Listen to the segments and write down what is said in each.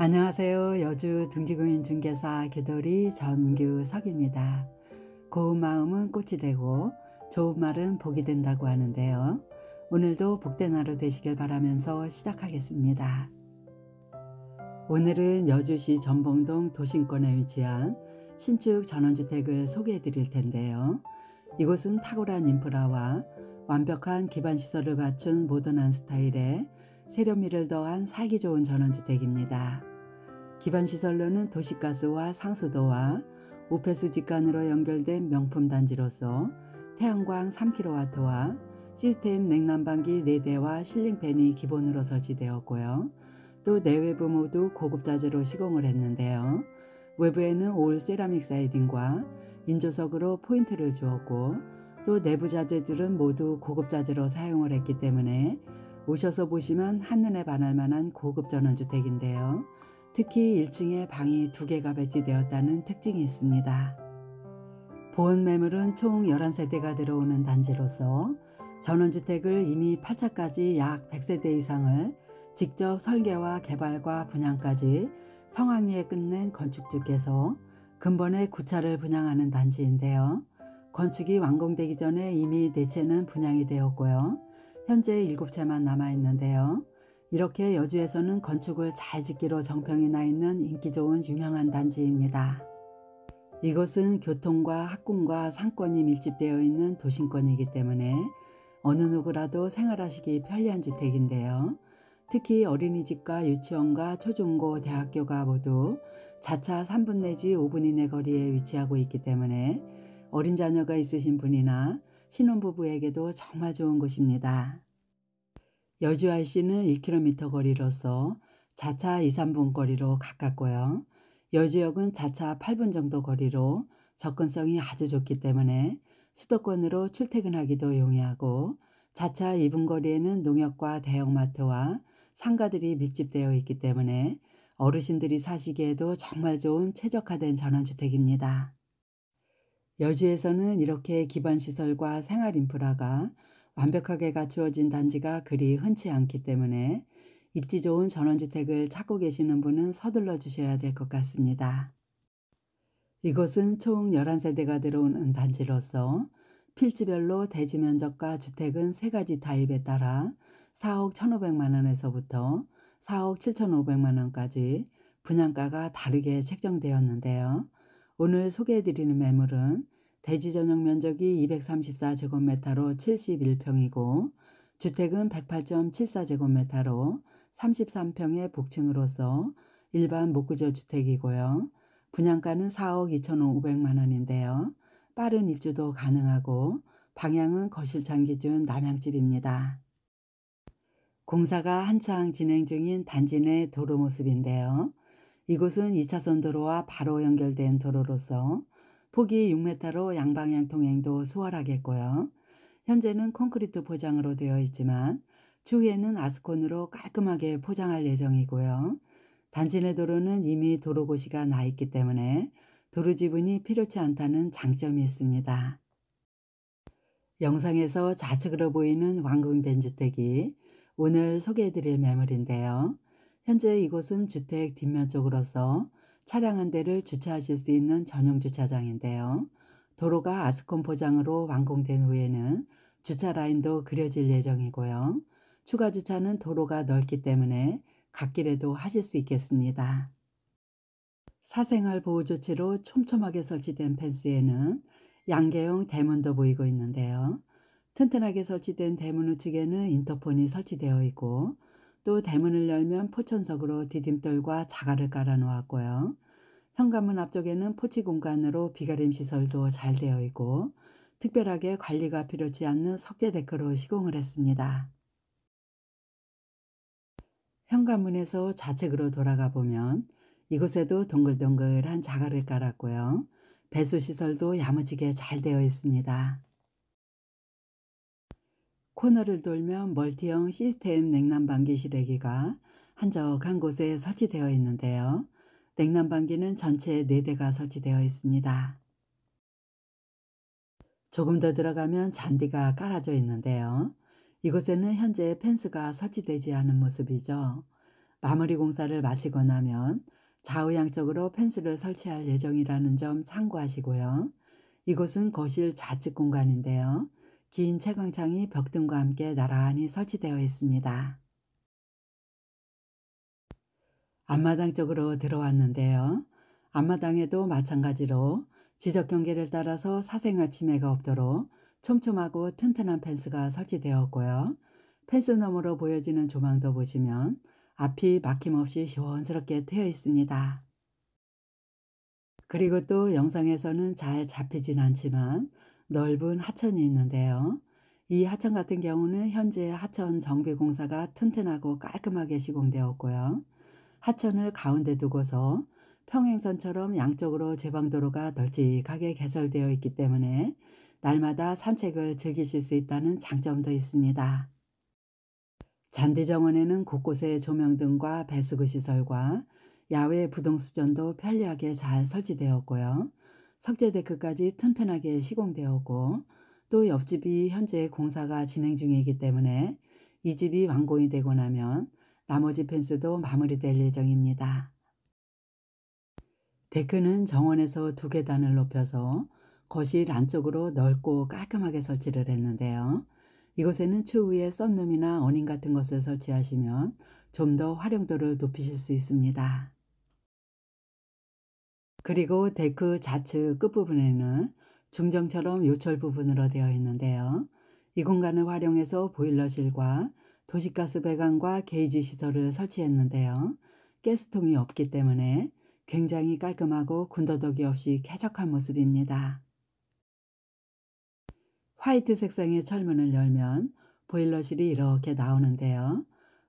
안녕하세요. 여주 등지구인중개사 개돌이 전규석입니다. 고운 마음은 꽃이 되고 좋은 말은 복이 된다고 하는데요. 오늘도 복된 하루 되시길 바라면서 시작하겠습니다. 오늘은 여주시 전봉동 도심권에 위치한 신축 전원주택을 소개해 드릴 텐데요. 이곳은 탁월한 인프라와 완벽한 기반시설을 갖춘 모던한 스타일의 세련미를 더한 살기 좋은 전원주택입니다. 기반시설로는 도시가스와 상수도와 우폐수 직관으로 연결된 명품 단지로서 태양광 3kW와 시스템 냉난방기 4대와 실링팬이 기본으로 설치되었고요. 또 내외부 모두 고급 자재로 시공을 했는데요. 외부에는 올 세라믹 사이딩과 인조석으로 포인트를 주었고, 또 내부 자재들은 모두 고급 자재로 사용을 했기 때문에 오셔서 보시면 한눈에 반할 만한 고급 전원주택인데요. 특히 1층에 방이 2개가 배치되었다는 특징이 있습니다. 본 매물은 총 11세대가 들어오는 단지로서 전원주택을 이미 8차까지 약 100세대 이상을 직접 설계와 개발과 분양까지 성황리에 끝낸 건축주께서 근본에 9차를 분양하는 단지인데요. 건축이 완공되기 전에 이미 4채는 분양이 되었고요. 현재 7채만 남아있는데요. 이렇게 여주에서는 건축을 잘 짓기로 정평이 나 있는 인기 좋은 유명한 단지입니다. 이곳은 교통과 학군과 상권이 밀집되어 있는 도심권이기 때문에 어느 누구라도 생활하시기 편리한 주택인데요. 특히 어린이집과 유치원과 초중고, 대학교가 모두 자차 3분 내지 5분 이내 거리에 위치하고 있기 때문에 어린 자녀가 있으신 분이나 신혼부부에게도 정말 좋은 곳입니다. 여주 IC는 1km 거리로서 자차 2, 3분 거리로 가깝고요. 여주역은 자차 8분 정도 거리로 접근성이 아주 좋기 때문에 수도권으로 출퇴근하기도 용이하고, 자차 2분 거리에는 농협과 대형마트와 상가들이 밀집되어 있기 때문에 어르신들이 사시기에도 정말 좋은 최적화된 전원주택입니다. 여주에서는 이렇게 기반시설과 생활인프라가 완벽하게 갖추어진 단지가 그리 흔치 않기 때문에 입지 좋은 전원주택을 찾고 계시는 분은 서둘러 주셔야 될 것 같습니다. 이곳은 총 11세대가 들어오는 단지로서 필지별로 대지 면적과 주택은 3가지 타입에 따라 4억 1,500만 원에서부터 4억 7,500만 원까지 분양가가 다르게 책정되었는데요. 오늘 소개해드리는 매물은 대지 전용 면적이 234제곱미터로 71평이고 주택은 108.74제곱미터로 33평의 복층으로서 일반 목구조 주택이고요. 분양가는 4억 2,500만 원인데요. 빠른 입주도 가능하고 방향은 거실창 기준 남향집입니다. 공사가 한창 진행 중인 단지 내 도로 모습인데요. 이곳은 2차선 도로와 바로 연결된 도로로서 폭이 6m로 양방향 통행도 수월하겠고요. 현재는 콘크리트 포장으로 되어 있지만 추후에는 아스콘으로 깔끔하게 포장할 예정이고요. 단지 내 도로는 이미 도로고시가 나 있기 때문에 도로 지분이 필요치 않다는 장점이 있습니다. 영상에서 좌측으로 보이는 완공된 주택이 오늘 소개해드릴 매물인데요. 현재 이곳은 주택 뒷면 쪽으로서 차량 한 대를 주차하실 수 있는 전용 주차장인데요. 도로가 아스콘 포장으로 완공된 후에는 주차 라인도 그려질 예정이고요. 추가 주차는 도로가 넓기 때문에 갓길에도 하실 수 있겠습니다. 사생활 보호 조치로 촘촘하게 설치된 펜스에는 양계형 대문도 보이고 있는데요. 튼튼하게 설치된 대문 우측에는 인터폰이 설치되어 있고, 또 대문을 열면 포천석으로 디딤돌과 자갈을 깔아 놓았고요. 현관문 앞쪽에는 포치 공간으로 비가림 시설도 잘 되어 있고 특별하게 관리가 필요치 않는 석재 데크로 시공을 했습니다. 현관문에서 좌측으로 돌아가 보면 이곳에도 동글동글한 자갈을 깔았고요. 배수 시설도 야무지게 잘 되어 있습니다. 코너를 돌면 멀티형 시스템 냉난방기 실외기가 한적한 곳에 설치되어 있는데요. 냉난방기는 전체 4대가 설치되어 있습니다. 조금 더 들어가면 잔디가 깔아져 있는데요. 이곳에는 현재 펜스가 설치되지 않은 모습이죠. 마무리 공사를 마치고 나면 좌우양쪽으로 펜스를 설치할 예정이라는 점 참고하시고요. 이곳은 거실 좌측 공간인데요. 긴 채광창이 벽등과 함께 나란히 설치되어 있습니다. 앞마당 쪽으로 들어왔는데요. 앞마당에도 마찬가지로 지적 경계를 따라서 사생활 침해가 없도록 촘촘하고 튼튼한 펜스가 설치되었고요. 펜스 너머로 보여지는 조망도 보시면 앞이 막힘없이 시원스럽게 트여 있습니다. 그리고 또 영상에서는 잘 잡히진 않지만 넓은 하천이 있는데요. 이 하천 같은 경우는 현재 하천 정비 공사가 튼튼하고 깔끔하게 시공되었고요. 하천을 가운데 두고서 평행선처럼 양쪽으로 제방도로가 널찍하게 개설되어 있기 때문에 날마다 산책을 즐기실 수 있다는 장점도 있습니다. 잔디정원에는 곳곳에 조명등과 배수구 시설과 야외 부동수전도 편리하게 잘 설치되었고요. 석재 데크까지 튼튼하게 시공되었고, 또 옆집이 현재 공사가 진행 중이기 때문에 이 집이 완공이 되고 나면 나머지 펜스도 마무리될 예정입니다. 데크는 정원에서 2계단을 높여서 거실 안쪽으로 넓고 깔끔하게 설치를 했는데요. 이곳에는 추후에 썬룸이나 어닝 같은 것을 설치하시면 좀 더 활용도를 높이실 수 있습니다. 그리고 데크 좌측 끝부분에는 중정처럼 요철 부분으로 되어 있는데요. 이 공간을 활용해서 보일러실과 도시가스 배관과 게이지 시설을 설치했는데요. 가스통이 없기 때문에 굉장히 깔끔하고 군더더기 없이 쾌적한 모습입니다. 화이트 색상의 철문을 열면 보일러실이 이렇게 나오는데요.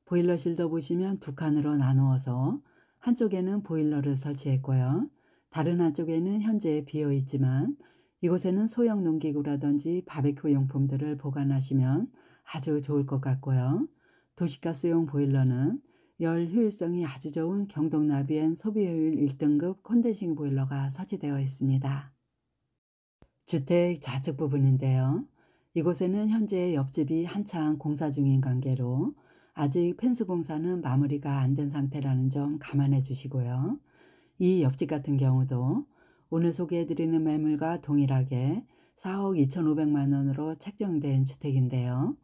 보일러실도 보시면 2칸으로 나누어서 한쪽에는 보일러를 설치했고요. 다른 한쪽에는 현재 비어 있지만 이곳에는 소형 농기구라든지 바베큐 용품들을 보관하시면 아주 좋을 것 같고요. 도시가스용 보일러는 열 효율성이 아주 좋은 경동나비엔 소비효율 1등급 콘덴싱 보일러가 설치되어 있습니다. 주택 좌측 부분인데요. 이곳에는 현재 옆집이 한창 공사 중인 관계로 아직 펜스 공사는 마무리가 안 된 상태라는 점 감안해 주시고요. 이 옆집 같은 경우도 오늘 소개해드리는 매물과 동일하게 4억 2,500만 원으로 책정된 주택인데요.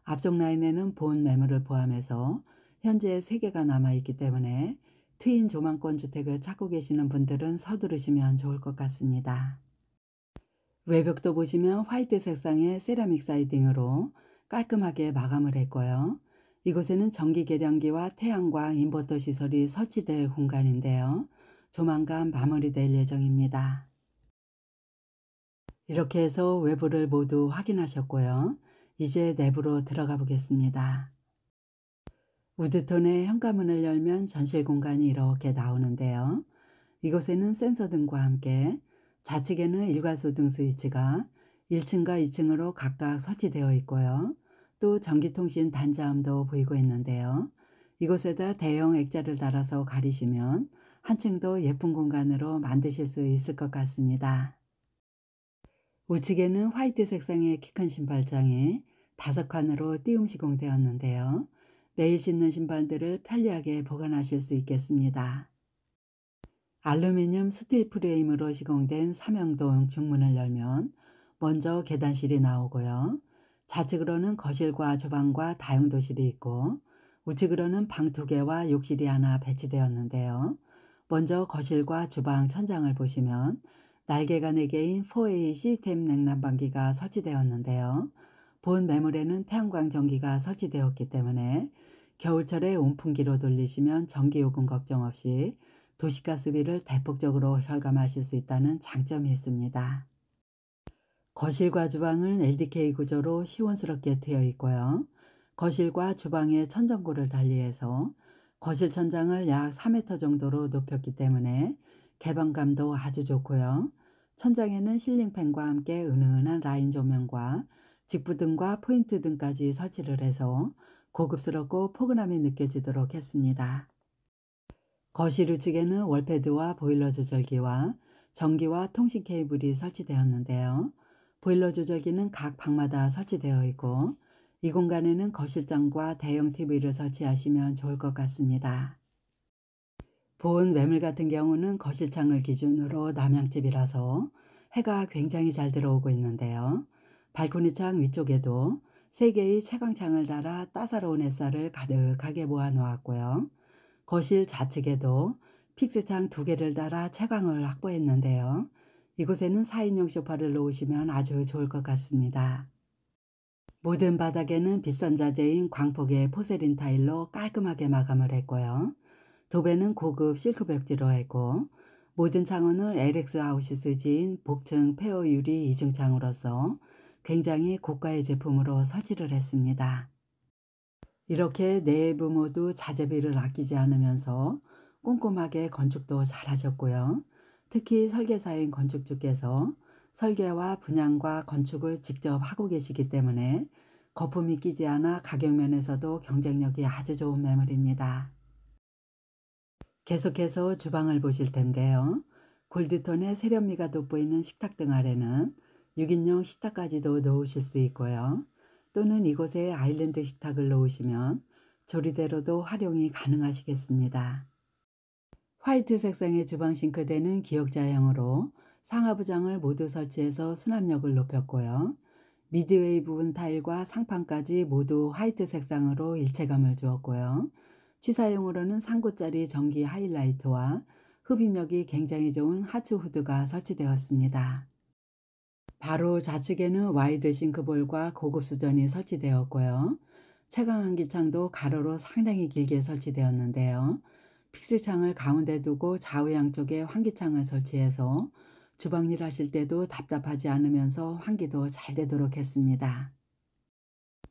앞쪽 라인에는 본 매물을 포함해서 현재 3개가 남아있기 때문에 트인 조망권 주택을 찾고 계시는 분들은 서두르시면 좋을 것 같습니다. 외벽도 보시면 화이트 색상의 세라믹 사이딩으로 깔끔하게 마감을 했고요. 이곳에는 전기 계량기와 태양광 인버터 시설이 설치될 공간인데요. 조만간 마무리될 예정입니다. 이렇게 해서 외부를 모두 확인하셨고요. 이제 내부로 들어가 보겠습니다. 우드톤의 현관문을 열면 전실 공간이 이렇게 나오는데요. 이곳에는 센서 등과 함께 좌측에는 일괄소등 스위치가 1층과 2층으로 각각 설치되어 있고요. 또 전기통신 단자음도 보이고 있는데요. 이곳에다 대형 액자를 달아서 가리시면 한층 더 예쁜 공간으로 만드실 수 있을 것 같습니다. 우측에는 화이트 색상의 키 큰 신발장이 5칸으로 띄움 시공되었는데요. 매일 신는 신발들을 편리하게 보관하실 수 있겠습니다. 알루미늄 스틸 프레임으로 시공된 삼형동 중문을 열면 먼저 계단실이 나오고요. 좌측으로는 거실과 주방과 다용도실이 있고 우측으로는 방 2개와 욕실이 하나 배치되었는데요. 먼저 거실과 주방 천장을 보시면 날개가 4개인 4A 시스템 냉난방기가 설치되었는데요. 본 매물에는 태양광 전기가 설치되었기 때문에 겨울철에 온풍기로 돌리시면 전기요금 걱정 없이 도시가스비를 대폭적으로 절감하실 수 있다는 장점이 있습니다. 거실과 주방은 LDK 구조로 시원스럽게 트여 있고요. 거실과 주방의 천정고를 달리해서 거실 천장을 약 4m 정도로 높였기 때문에 개방감도 아주 좋고요. 천장에는 실링팬과 함께 은은한 라인 조명과 직부등과 포인트 등까지 설치를 해서 고급스럽고 포근함이 느껴지도록 했습니다. 거실 우측에는 월패드와 보일러 조절기와 전기와 통신 케이블이 설치되었는데요. 보일러 조절기는 각 방마다 설치되어 있고 이 공간에는 거실장과 대형 TV를 설치하시면 좋을 것 같습니다. 본 매물 같은 경우는 거실창을 기준으로 남향집이라서 해가 굉장히 잘 들어오고 있는데요. 발코니 창 위쪽에도 3개의 채광창을 달아 따사로운 햇살을 가득하게 모아 놓았고요. 거실 좌측에도 픽스창 2개를 달아 채광을 확보했는데요. 이곳에는 4인용 소파를 놓으시면 아주 좋을 것 같습니다. 모든 바닥에는 비싼 자재인 광폭의 포세린 타일로 깔끔하게 마감을 했고요. 도배는 고급 실크 벽지로 했고, 모든 창문을 LX 아우시스지인 복층 폐허 유리 이중창으로서 굉장히 고가의 제품으로 설치를 했습니다. 이렇게 내부 모두 자재비를 아끼지 않으면서 꼼꼼하게 건축도 잘하셨고요. 특히 설계사인 건축주께서 설계와 분양과 건축을 직접 하고 계시기 때문에 거품이 끼지 않아 가격 면에서도 경쟁력이 아주 좋은 매물입니다. 계속해서 주방을 보실 텐데요. 골드톤의 세련미가 돋보이는 식탁등 아래는 6인용 식탁까지도 놓으실 수 있고요. 또는 이곳에 아일랜드 식탁을 놓으시면 조리대로도 활용이 가능하시겠습니다. 화이트 색상의 주방 싱크대는 기역자형으로 상하부장을 모두 설치해서 수납력을 높였고요. 미드웨이 부분 타일과 상판까지 모두 화이트 색상으로 일체감을 주었고요. 취사용으로는 3구짜리 전기 하이라이트와 흡입력이 굉장히 좋은 하츠 후드가 설치되었습니다. 바로 좌측에는 와이드 싱크볼과 고급 수전이 설치되었고요. 채광 환기창도 가로로 상당히 길게 설치되었는데요. 픽스창을 가운데 두고 좌우 양쪽에 환기창을 설치해서 주방일 하실 때도 답답하지 않으면서 환기도 잘 되도록 했습니다.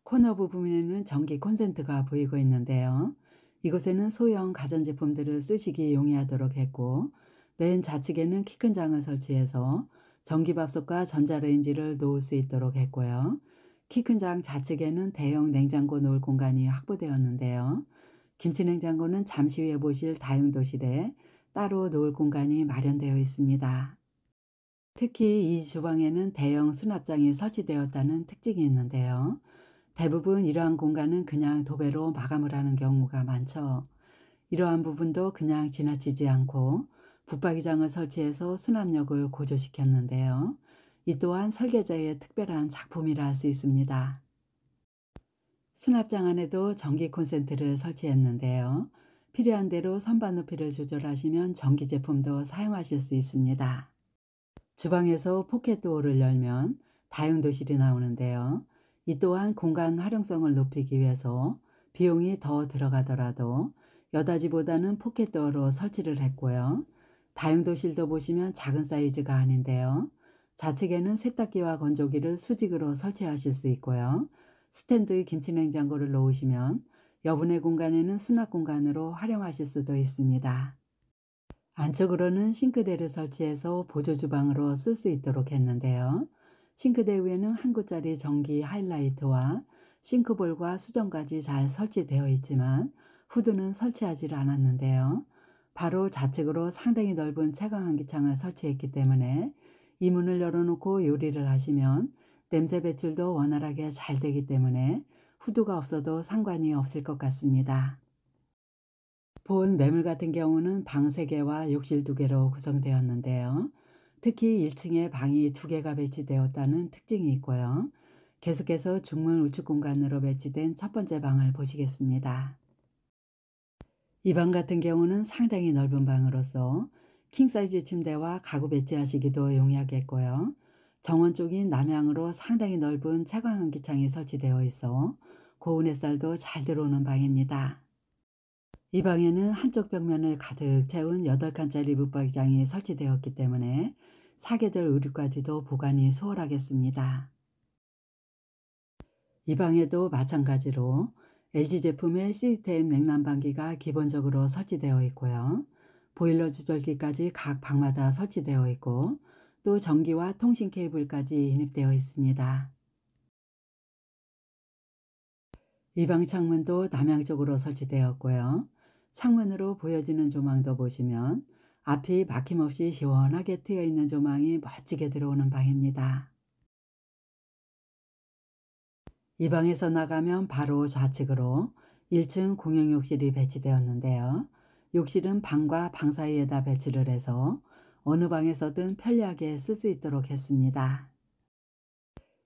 코너 부분에는 전기 콘센트가 보이고 있는데요. 이곳에는 소형 가전제품들을 쓰시기 용이하도록 했고, 맨 좌측에는 키 큰 장을 설치해서 전기밥솥과 전자레인지를 놓을 수 있도록 했고요. 키 큰 장 좌측에는 대형 냉장고 놓을 공간이 확보되었는데요. 김치냉장고는 잠시 후에 보실 다용도실에 따로 놓을 공간이 마련되어 있습니다. 특히 이 주방에는 대형 수납장이 설치되었다는 특징이 있는데요. 대부분 이러한 공간은 그냥 도배로 마감을 하는 경우가 많죠. 이러한 부분도 그냥 지나치지 않고 붙박이장을 설치해서 수납력을 고조시켰는데요. 이 또한 설계자의 특별한 작품이라 할 수 있습니다. 수납장 안에도 전기 콘센트를 설치했는데요. 필요한 대로 선반 높이를 조절하시면 전기 제품도 사용하실 수 있습니다. 주방에서 포켓도어를 열면 다용도실이 나오는데요. 이 또한 공간 활용성을 높이기 위해서 비용이 더 들어가더라도 여닫이보다는 포켓도어로 설치를 했고요. 다용도실도 보시면 작은 사이즈가 아닌데요. 좌측에는 세탁기와 건조기를 수직으로 설치하실 수 있고요. 스탠드 김치냉장고를 놓으시면 여분의 공간에는 수납 공간으로 활용하실 수도 있습니다. 안쪽으로는 싱크대를 설치해서 보조 주방으로 쓸 수 있도록 했는데요. 싱크대 위에는 한 구짜리 전기 하이라이트와 싱크볼과 수전까지 잘 설치되어 있지만 후드는 설치하지 않았는데요. 바로 좌측으로 상당히 넓은 채광 환기창을 설치했기 때문에 이 문을 열어놓고 요리를 하시면 냄새 배출도 원활하게 잘 되기 때문에 후드가 없어도 상관이 없을 것 같습니다. 본 매물 같은 경우는 방 3개와 욕실 2개로 구성되었는데요. 특히 1층에 방이 2개가 배치되었다는 특징이 있고요. 계속해서 중문 우측 공간으로 배치된 첫 번째 방을 보시겠습니다. 이 방 같은 경우는 상당히 넓은 방으로서 킹사이즈 침대와 가구 배치하시기도 용이하겠고요. 정원 쪽인 남향으로 상당히 넓은 채광 환기창이 설치되어 있어 고운 햇살도 잘 들어오는 방입니다. 이 방에는 한쪽 벽면을 가득 채운 8칸짜리 붙박이장이 설치되었기 때문에 사계절 의류까지도 보관이 수월하겠습니다. 이 방에도 마찬가지로 LG 제품의 시스템 냉난방기가 기본적으로 설치되어 있고요. 보일러 조절기까지 각 방마다 설치되어 있고 또 전기와 통신 케이블까지 인입되어 있습니다. 이 방 창문도 남향 쪽으로 설치되었고요. 창문으로 보여지는 조망도 보시면 앞이 막힘없이 시원하게 트여 있는 조망이 멋지게 들어오는 방입니다. 이 방에서 나가면 바로 좌측으로 1층 공용욕실이 배치되었는데요. 욕실은 방과 방 사이에다 배치를 해서 어느 방에서든 편리하게 쓸 수 있도록 했습니다.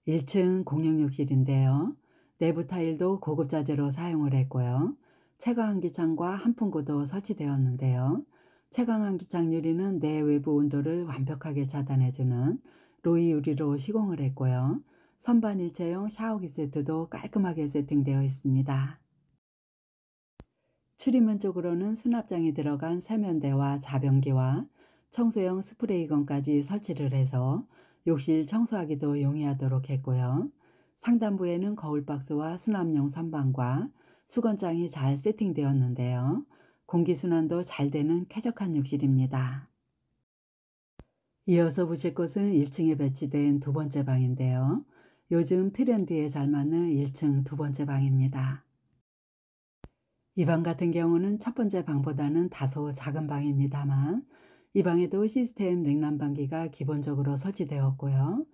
1층 공용욕실인데요. 내부 타일도 고급 자재로 사용을 했고요. 채광환기창과 한풍구도 설치되었는데요. 채광환기창 유리는 내외부 온도를 완벽하게 차단해주는 로이 유리로 시공을 했고요. 선반 일체형 샤워기 세트도 깔끔하게 세팅되어 있습니다. 출입문 쪽으로는 수납장이 들어간 세면대와 자변기와 청소용 스프레이건까지 설치를 해서 욕실 청소하기도 용이하도록 했고요. 상단부에는 거울박스와 수납용 선반과 수건장이 잘 세팅되었는데요. 공기순환도 잘 되는 쾌적한 욕실입니다. 이어서 보실 곳은 1층에 배치된 두 번째 방인데요. 요즘 트렌드에 잘 맞는 1층 두 번째 방입니다. 이 방 같은 경우는 첫 번째 방보다는 다소 작은 방입니다만 이 방에도 시스템 냉난방기가 기본적으로 설치되었고요.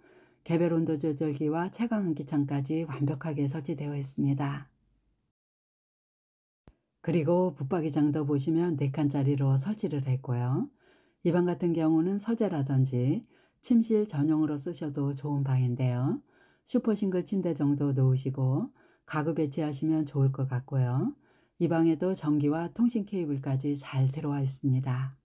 개별 온도 조절기와 채광환기창까지 완벽하게 설치되어 있습니다. 그리고 붙박이장도 보시면 4칸짜리로 설치를 했고요. 이 방 같은 경우는 서재라든지 침실 전용으로 쓰셔도 좋은 방인데요. 슈퍼싱글 침대 정도 놓으시고 가구 배치하시면 좋을 것 같고요. 이 방에도 전기와 통신 케이블까지 잘 들어와 있습니다.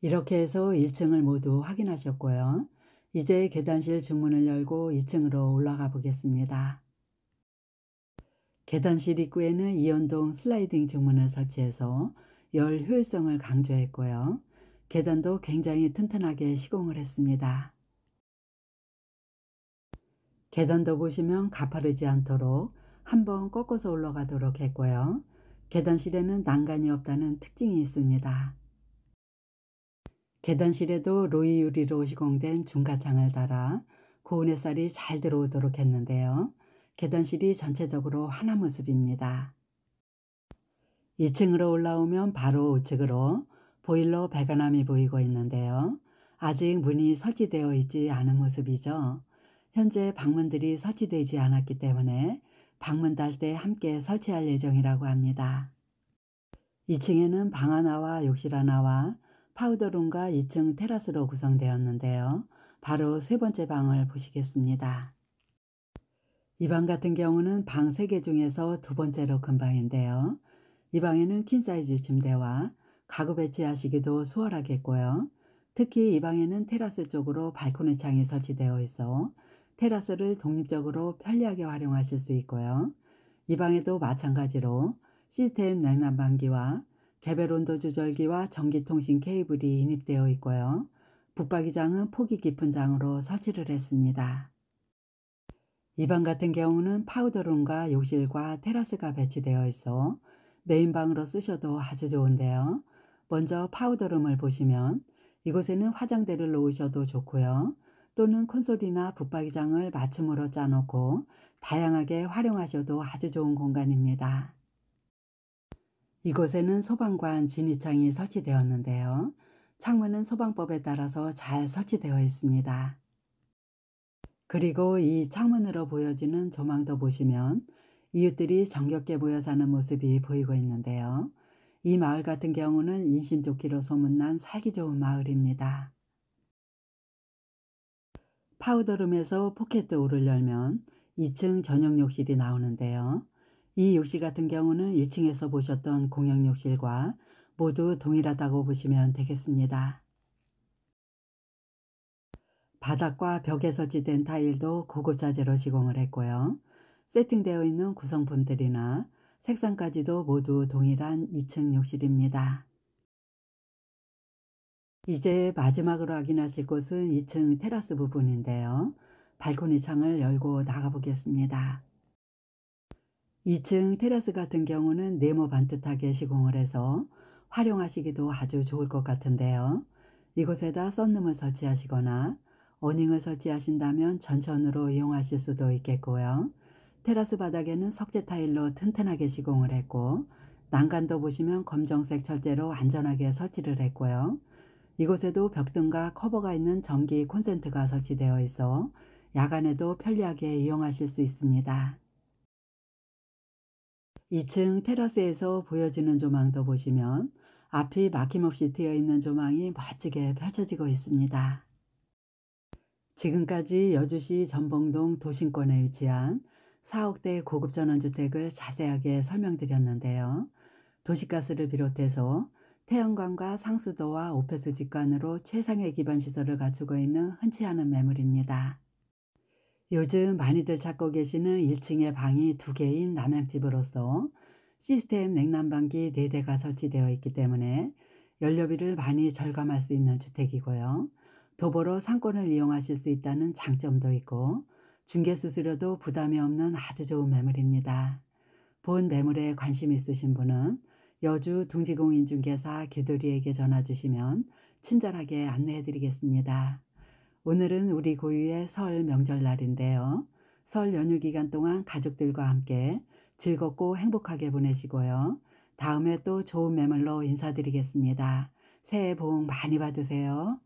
이렇게 해서 1층을 모두 확인하셨고요. 이제 계단실 중문을 열고 2층으로 올라가 보겠습니다. 계단실 입구에는 이연동 슬라이딩 중문을 설치해서 열 효율성을 강조했고요. 계단도 굉장히 튼튼하게 시공을 했습니다. 계단도 보시면 가파르지 않도록 한번 꺾어서 올라가도록 했고요. 계단실에는 난간이 없다는 특징이 있습니다. 계단실에도 로이 유리로 시공된 중가창을 달아 고운 햇살이 잘 들어오도록 했는데요. 계단실이 전체적으로 하나 모습입니다. 2층으로 올라오면 바로 우측으로 보일러 배관함이 보이고 있는데요. 아직 문이 설치되어 있지 않은 모습이죠. 현재 방문들이 설치되지 않았기 때문에 방문 달 때 함께 설치할 예정이라고 합니다. 2층에는 방 하나와 욕실 하나와 파우더룸과 2층 테라스로 구성되었는데요. 바로 세 번째 방을 보시겠습니다. 이 방 같은 경우는 방 3개 중에서 두 번째로 큰 방인데요. 이 방에는 퀸사이즈 침대와 가구 배치하시기도 수월하겠고요. 특히 이 방에는 테라스 쪽으로 발코니 창이 설치되어 있어 테라스를 독립적으로 편리하게 활용하실 수 있고요. 이 방에도 마찬가지로 시스템 냉난방기와 개별 온도 조절기와 전기통신 케이블이 인입되어 있고요. 붙박이장은 폭이 깊은 장으로 설치를 했습니다. 이 방 같은 경우는 파우더룸과 욕실과 테라스가 배치되어 있어 메인방으로 쓰셔도 아주 좋은데요. 먼저 파우더룸을 보시면 이곳에는 화장대를 놓으셔도 좋고요. 또는 콘솔이나 붙박이장을 맞춤으로 짜놓고 다양하게 활용하셔도 아주 좋은 공간입니다. 이곳에는 소방관 진입창이 설치되었는데요. 창문은 소방법에 따라서 잘 설치되어 있습니다. 그리고 이 창문으로 보여지는 조망도 보시면 이웃들이 정겹게 모여 사는 모습이 보이고 있는데요. 이 마을 같은 경우는 인심 좋기로 소문난 살기 좋은 마을입니다. 파우더룸에서 포켓 도어를 열면 2층 전용 욕실이 나오는데요. 이 욕실 같은 경우는 1층에서 보셨던 공용 욕실과 모두 동일하다고 보시면 되겠습니다. 바닥과 벽에 설치된 타일도 고급 자재로 시공을 했고요. 세팅되어 있는 구성품들이나 색상까지도 모두 동일한 2층 욕실입니다. 이제 마지막으로 확인하실 곳은 2층 테라스 부분인데요. 발코니 창을 열고 나가 보겠습니다. 2층 테라스 같은 경우는 네모 반듯하게 시공을 해서 활용하시기도 아주 좋을 것 같은데요. 이곳에다 썬룸을 설치하시거나 어닝을 설치하신다면 전천으로 이용하실 수도 있겠고요. 테라스 바닥에는 석재 타일로 튼튼하게 시공을 했고 난간도 보시면 검정색 철제로 안전하게 설치를 했고요. 이곳에도 벽등과 커버가 있는 전기 콘센트가 설치되어 있어 야간에도 편리하게 이용하실 수 있습니다. 2층 테라스에서 보여지는 조망도 보시면 앞이 막힘없이 트여 있는 조망이 멋지게 펼쳐지고 있습니다. 지금까지 여주시 전봉동 도심권에 위치한 4억대 고급 전원주택을 자세하게 설명드렸는데요. 도시가스를 비롯해서 태양광과 상수도와 오페스 직관으로 최상의 기반 시설을 갖추고 있는 흔치 않은 매물입니다. 요즘 많이들 찾고 계시는 1층에 방이 2개인 남양집으로서 시스템 냉난방기 4대가 설치되어 있기 때문에 연료비를 많이 절감할 수 있는 주택이고요. 도보로 상권을 이용하실 수 있다는 장점도 있고 중개수수료도 부담이 없는 아주 좋은 매물입니다. 본 매물에 관심 있으신 분은 여주 둥지공인중개사 규돌이에게 전화 주시면 친절하게 안내해 드리겠습니다. 오늘은 우리 고유의 설 명절날인데요. 설 연휴 기간 동안 가족들과 함께 즐겁고 행복하게 보내시고요. 다음에 또 좋은 매물로 인사드리겠습니다. 새해 복 많이 받으세요.